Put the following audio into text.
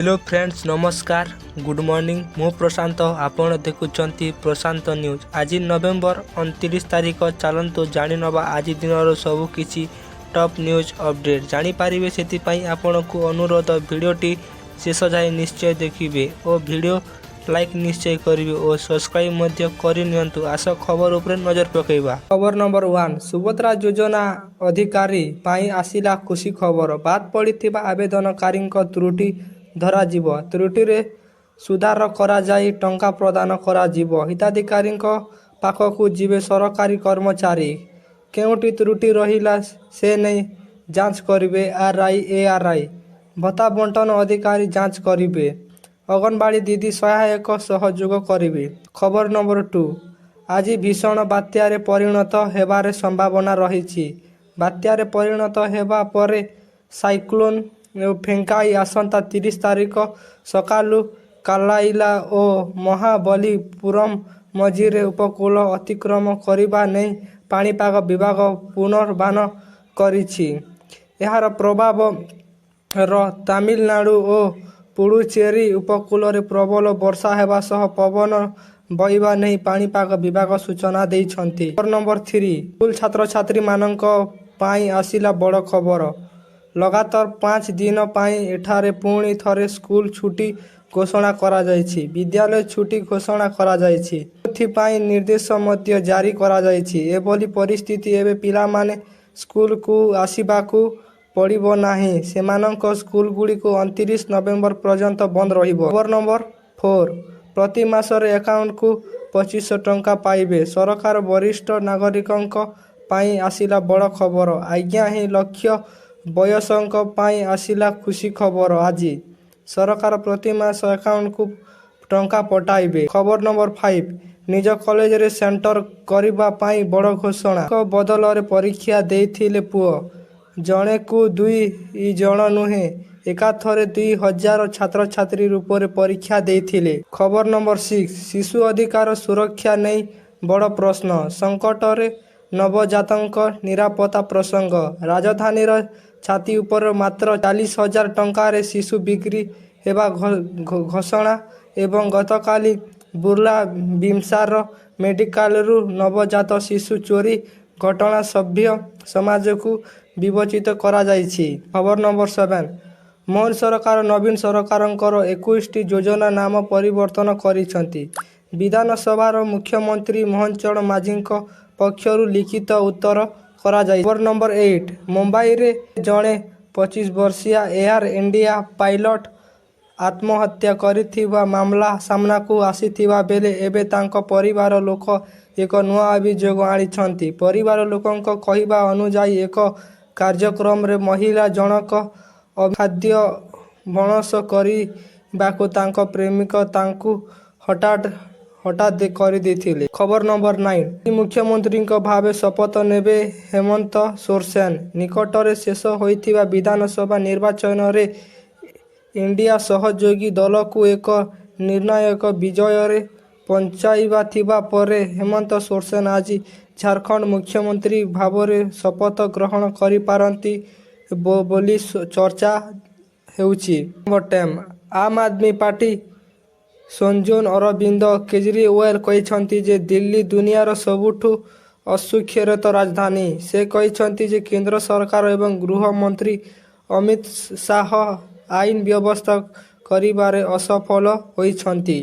Hello friends नमस्कार good morning मु प्रशांत आपण देखुंत प्रशांत न्यूज आज नवेम्बर 29 तारिख चलतु जाणीनवा आज दिन सबकि टॉप न्यूज अपडेट जानीपारे से आपण को अनुरोध भिडटी शेष जाए निश्चय देखिए और वीडियो लाइक निश्चय करेंगे और सब्सक्राइब करनी आस खबर उपर नजर पकईवा। खबर नंबर 1 सुभद्रा योजना अधिकारी आसिला खुशी खबर बाद पड़ा आवेदनकारी त्रुटि धराजिब त्रुटि सुधार करा जाई टंका प्रदान करा जिवो हिताधिकारी पाखकु जीवे सरकारी कर्मचारी केउटी त्रुटि रहिला से नहीं जांच करिवे एआरआई भत्ता बंटन अधिकारी जांच करिवे अंगनवाड़ी दीदी सहायक सहयोग करिवे। खबर नंबर 2 आज भीषण बात्यारे परिणत हेबारे संभावना रही बात्यारे परिणत हेबा परे साइक्लोन फेंकाई आसंता 30 तारिख सकालू कालाइला और महाबलीपुरम मझीरे उपकूल अतिक्रम करने नहीं पाणीपाग विभाग पुनर्बान करिछि। एहार प्रभाव तमिलनाडु और पुडुचेरी उपकूल रे प्रबल वर्षा हेबा सह पवन बहिबा नहीं पाणीपाग विभाग सूचना देइछन्ति। नंबर 3 स्कूल छात्र छात्री मानक पाई आसिला बड़ खबर लगातार 5 दिन पाई एठारे पुणी थरे स्कूल छुट्टी घोषणा करा जायछि विद्यालय छुट्टी घोषणा करा जायछि एथिपाई निर्देश मध्य जारी करा जायछि एभली परिस्थिति एबे पिला माने स्कूल को आसीबाकू पड़िबो नाही सेमानक स्कूल गुडी को 29 नवेम्बर पर्यंत बंद रहिबो। खबर नंबर 4 प्रति मासरे अकाउंट को 2500 टंका पाइबे सरकार वरिष्ठ नागरिकंक पाई आसिला बड़ खबर आज्ञा ही लक्ष्य बयसंक पाई आसिला खुशी खबर आज सरकार प्रति मास अकाउंट को टंका पठाइबे। खबर नंबर 5 निज कॉलेज रे सेंटर करिबा पाई बड़ घोषणा बदल रे परीक्षा देइथिले पुओ जणे को 2 जण नुहे एकाथरे 2000 छात्र छात्री रूप में परीक्षा देइथिले। खबर नंबर 6 शिशु अधिकार सुरक्षा नहीं बड़ प्रश्न संकट रे नवजातक निरापत्ता प्रसंग राजधानी छाती उपर मात्र 40,000 टंकार शिशु बिक्री हेबा घोषणा एवं गतकाली बुर्ला बिमसार मेडिकल नवजात शिशु चोरी घटना सभ्य समाज को विवेचित करा जायछि। खबर नंबर 7 मोहन सरकार नवीन सरकार 21 योजना नाम परिवर्तन करिसंति विधानसभा मुख्यमंत्री मोहन चरण माझी पक्षरु लिखित उत्तर करा जाय। खबर नंबर 8 मुंबई रे जणे 25 वर्षीय एयर इंडिया पायलट आत्महत्या करिथिबा मामला सामना को आसीथिबा बेले एबे तांको परिवार लोक एक नुआ अभियोग आनिछंती परिवार लोकंक कहिबा अनुसार एक कार्यक्रम रे महिला जनक अखाद्य भणस करिबाको तांको प्रेमिक तांकु हठात कर देथिले। खबर नंबर 9 मुख्यमंत्री भावे शपथ नेबे हेमंत सोरेन निकटरे शेष होइथिबा विधानसभा निर्वाचन रे इंडिया सहयोगी दल को एक निर्णायक विजय रे पंचाइबा थिबा परे हेमंत सोरेन आज झारखंड मुख्यमंत्री भावरे शपथ ग्रहण करि पारंती बोली चर्चा हेउछि। नंबर 10 आम आदमी पार्टी संजोन अरविंद केजरीवाल कहते जे दिल्ली दुनियार सबुठु असुरक्षित राजधानी से कहते जे केंद्र सरकार एवं गृह मंत्री अमित शाह आईन व्यवस्था करिबारे असफल होइछंती।